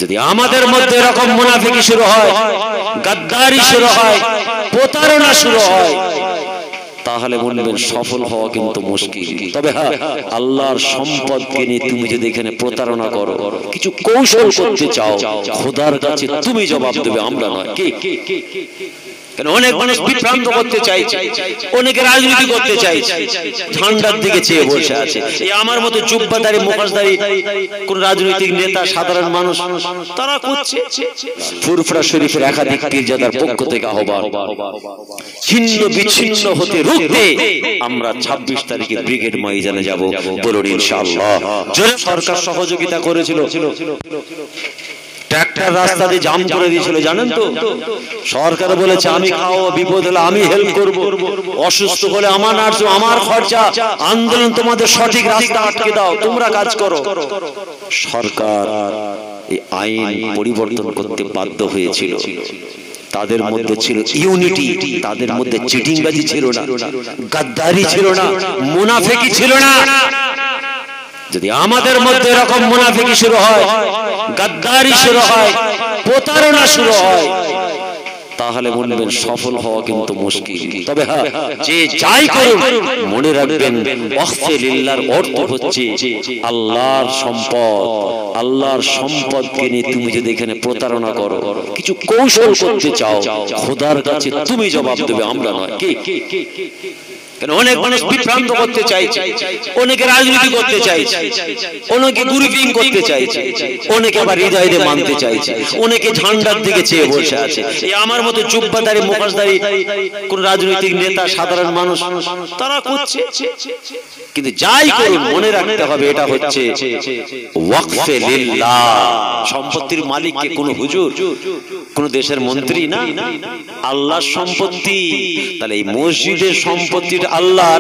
যদি আমাদের মধ্যে এরকম মুনাফিকি শুরু হয়, গাদ্দারি শুরু হয়, প্রতারণা শুরু হয়, তাহলে বলবেন সফল হওয়া কিন্তু মুশকিল। তবে হ্যাঁ, আল্লাহর সম্পদকে নিয়ে তুমি যদি এখানে প্রতারণা করো, কিছু কৌশল করতে চাও, খোদার কাছে তুমি জবাব দেবে, আমরা নয়। কি কেন অনেক মানুষ বিভ্রান্ত করতে চাইছে, অনেকে রাজনীতি করতে চাইছে, ঝান্ডার দিকে চেয়ে বসে আছে। এই আমার মতো জুব্বাদারি মুখোশধারী কোন রাজনৈতিক নেতা, সাধারণ মানুষ তারা করছে। ফুরফুরা শরীফের একাধিক পীরজাদার পক্ষ থেকে আহ্বান, ছিন্ন বিচ্ছিন্ন হতে রুখতে আমরা 26 তারিখে ব্রিগেড ময়দানে যাব, বলুন ইনশাআল্লাহ। সরকার সহযোগিতা করেছিল, ট্রাক্টর রাস্তা দিয়ে জাম করে দিয়েছিল, জানেন তো? সরকার বলেছে আমি খাওয়া, বিপদ হলে আমি হেল্প করব, অসুস্থ হলে আমার নার্স, আমার খরচা, আন্দোলন তোমাদের সঠিক রাস্তা আটকে দাও, তোমরা কাজ করো। সরকার এই আইন পরিবর্তন করতে বাধ্য হয়েছিল। তাদের মধ্যে ছিল ইউনিটি, তাদের মধ্যে চিটিংবাজি ছিল না, গাদ্দারি ছিল না, মুনাফিকি ছিল না। যদি আমাদের মধ্যে এরকম মুনাফিকি শুরু হয়, গাদ্দারি শুরু হয়, প্রতারণা শুরু হয়, তাহলে বলবেন সফল হওয়া কিন্তু মুশকিল। তবে হ্যাঁ, যে যাই করুন মনে রাখবেন ওয়াকফে লিল্লাহর অর্থ হচ্ছে আল্লাহর সম্পদ। আল্লাহর সম্পদকে নিয়ে তুমি যদি এখানে প্রতারণা করো, কিছু কৌশল করতে চাও, খোদার কাছে তুমি জবাব দেবে, আমরা নয়। কি অনেক মানুষ বিভ্রান্ত করতে চাইছে, অনেকে রাজনীতি করতে চাইছে, অনেকে গ্রুপিং করতে চাইছে, অনেকে আবার হৃদয়ে মানতে চাইছে, অনেকে ঝান্ডার দিকে চেয়ে বসে আছে। এই আমার মতো জুব্বাদারি মুখোশধারী কোন রাজনৈতিক নেতা, সাধারণ মানুষ তারা করছে। কিন্তু যাই করুন মনে রাখতে হবে এটা হচ্ছে ওয়াকফে লিল্লাহ। সম্পত্তির মালিক কে? কোন হুজুর, কোন দেশের মন্ত্রী না, আল্লাহর সম্পত্তি। তাহলে এই মসজিদের সম্পত্তির আল্লাহ,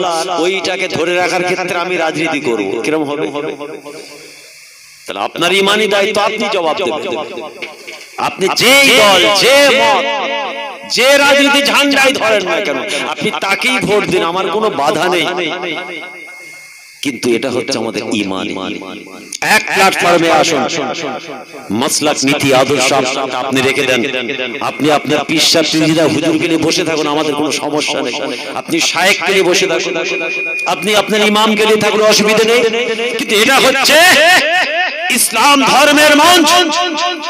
ওইটাকে ধরে রাখার ক্ষেত্রে আমি রাজনীতি করব, কিরকম হবে? তাহলে আপনার ইমানি দায়িত্ব, আপনি জবাব দেবেন। আপনি যে দল, যে মত, যে রাজনীতি ঝান্ডাই ধরেন না কেন, আপনি তাকেই ভোট দিন, আমার কোনো বাধা নেই। কিন্তু এটা হচ্ছে আমাদের ঈমান। এক প্ল্যাটফর্মে আসুন, মাসলাক, নীতি, আদর্শ আপনি রেখে দেন। আপনি আপনার পীর সাহেব, পীরজাদা, হুজুরকে নিয়ে বসে থাকুন, আমাদের কোনো সমস্যা নেই। আপনি শায়েখকে নিয়ে বসে থাকুন, আপনি আপনার ইমামকে নিয়ে থাকুন, অসুবিধা নেই। কিন্তু এটা হচ্ছে ইসলাম ধর্মের মঞ্চ,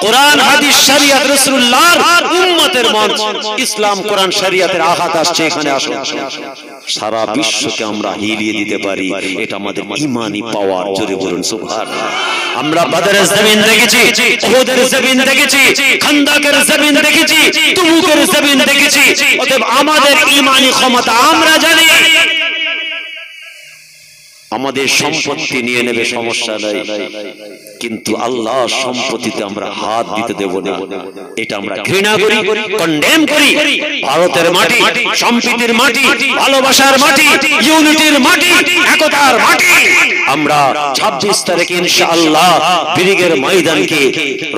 কোরআন হাদিস শরিয়ত রাসূলুল্লাহর উম্মতের মঞ্চ। ইসলাম কোরআন শরিয়তের আঘাত আসছে এখানে। আসুন, সারা বিশ্বকে আমরা হিলিয়ে দিতে পারি, এটা আমাদের ঈমানি পাওয়ার। জোরে বলুন সুবহানাল্লাহ। আমরা বদরের জমিন দেখেছি, উহুদের জমিন দেখেছি, খান্দাকের জমিন দেখেছি, তুবুকের জমিন দেখেছি। অতএব আমাদের ঈমানি ক্ষমতা আমরা জানি। আমাদের সম্পত্তি নিয়ে নেবে, সমস্যা নাই, কিন্তু আল্লাহর সম্পত্তিতে আমরা হাত দিতে দেব না। এটা আমরা ঘৃণা করি, কন্ডেম করি। ভারতের মাটি, সম্প্রীতির মাটি, ভালোবাসার মাটি, ইউনিটির মাটি, একতার মাটি। আমরা 26 তারিখে ইনশাআল্লাহ ব্রিগেড ময়দানকে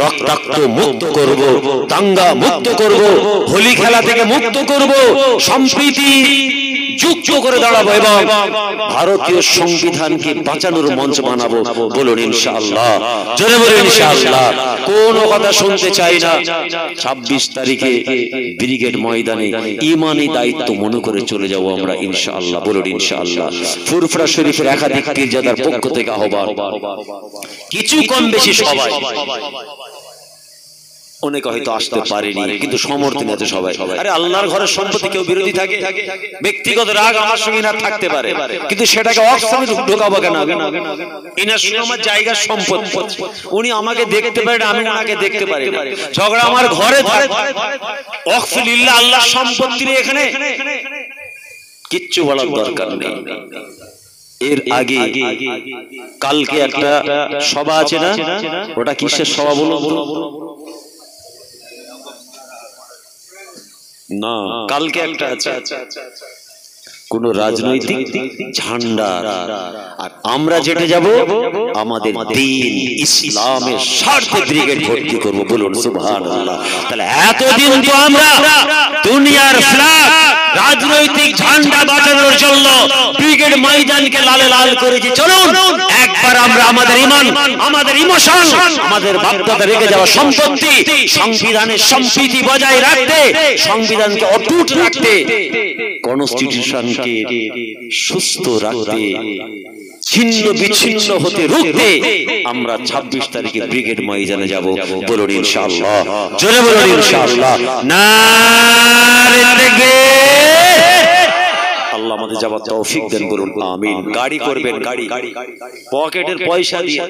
রক্তাক্ত মুক্ত করব, দাঙ্গা মুক্ত করব, হোলি খেলা থেকে মুক্ত করব, সম্প্রীতি যুক্ত করে দাঁড়াবো এবং ভারতীয় সংবিধানকে বাঁচানোর মঞ্চ বানাবো। বলুন ইনশাআল্লাহ, জোরে বলুন ইনশাআল্লাহ। কোনো কথা শুনতে চাই না। 26 তারিখে ব্রিগেড ময়দানে ঈমানি দায়িত্ব মনে করে চলে যাব আমরা ইনশাআল্লাহ। বলুন ইনশাআল্লাহ। ফুরফুরা শরীফের একাধিক পীরজাদার পক্ষ থেকে আহ্বান, কিছু কম বেশি সবাই, অনেকে হয়তো আসতে পারেনি, কিন্তু সমর্থন আছে সবাই। আরে আল্লাহর ঘরের সম্পত্তি কেউ বিরোধী থাকে, ব্যক্তিগত রাগ আমার সঙ্গে না থাকতে পারে, কিন্তু সেটাকে অক্সিজেনে ঢোকাবো কেন? এনার সঙ্গে আমার জায়গার সম্পত্তি, উনি আমাকে দেখতে পারেন, আমি ওনাকে দেখতে পারি না। ঝগড়া আমার ঘরে থাকে, অক্সিলিল্লাহ আল্লাহর সম্পত্তি নিয়ে এখানে কিচ্ছু বলার দরকার নেই। এর আগে কালকে একটা সভা আছে না, ওটা কিসের সভা বলো? না, কালকে একটা আছে কোন রাজনৈতিক ঝান্ডা। আর আমরা যেটা যাব আমাদের দ্বীন ইসলামের স্বার্থে ব্রিগেড ভর্তি করব। বলুন সুবহানাল্লাহ। তাহলে এতদিন তো আমরা দুনিয়ার ফ্ল্যাগ, রাজনৈতিক ঝান্ডা বাঁচানোর জন্য ব্রিগেড ময়দানকে লালে লাল করেছি। চলুন একবার আমরা আমাদের ঈমান, আমাদের ইমোশন, আমাদের বাপদাদা রেখে যাওয়া সম্পত্তি, সংবিধানের সম্প্রীতি বজায় রাখতে, সংবিধানকে অটুট রাখতে, কনস্টিটিউশনকে সুস্থ রাখতে, ছিন্ন বিচ্ছিন্ন হতে রুখতে আমরা 26 তারিখে ব্রিগেড ময়দানে যাব। বলুন ইনশাআল্লাহ, জোরে বলুন ইনশাআল্লাহ। নারে তাকবীর। আল্লাহ আমাদের যাওয়ার তৌফিক দেন, বলুন আমিন। গাড়ি করবেন, গাড়ি পকেটের পয়সা দিয়ে,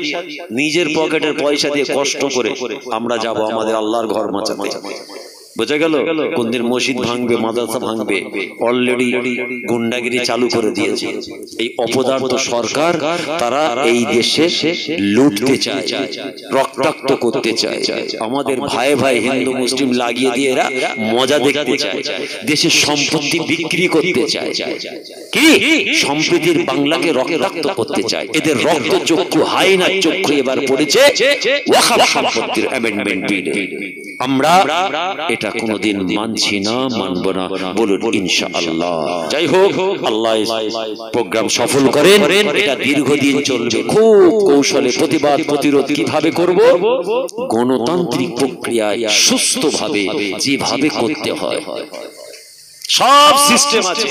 নিজের পকেটের পয়সা দিয়ে কষ্ট করে আমরা যাব আমাদের আল্লাহর ঘর বাঁচাতে। বোঝা গেল? কোনদিন মসজিদ ভাঙবে, মাদ্রাসা ভাঙবে, অলরেডি গুন্ডাগিরি চালু করে দিয়েছে এই অপদার্থ সরকার। তারা এই দেশে লুটতে চায়, রক্তাক্ত করতে চায়, আমাদের ভাই ভাই হিন্দু মুসলিম লাগিয়ে দিয়ে এরা মজা দেখতে চায়, দেশের সম্পত্তি বিক্রি করতে চায়, কি সম্প্রীতির বাংলাকে রক্তাক্ত করতে চায়। এদের রক্ত চক্ষু হাইনা চক্ষু এবার পড়েছে ওয়াকফ সম্পত্তির অ্যামেন্ডমেন্ট বিলে। আমরা এটা কোনোদিন মানছি না, মানব না। বলুন ইনশাআল্লাহ। যাই হোক, আল্লাহ প্রোগ্রাম সফল করেন। এটা দীর্ঘদিন চলবে। খুব কৌশলে প্রতিবাদ প্রতিরোধ কিভাবে করব, গণতান্ত্রিক প্রক্রিয়ায় সুস্থভাবে যেভাবে করতে হয় সব সিস্টেম আছে।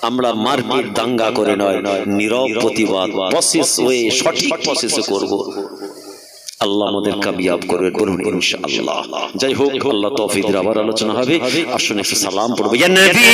আমরা মারপিট দাঙ্গা করে নয়, নীরব প্রতিবাদ প্রসেস হয়ে সঠিক প্রসেসে করব। আল্লাহ আমাদের কামিয়াব করে, বলুন ইনশাআল্লাহ। যাই হোক, আল্লাহ তৌফিক দিয়ে আবার আলোচনা হবে। আসুন একটু সালাম পড়ব। ইয়া নবী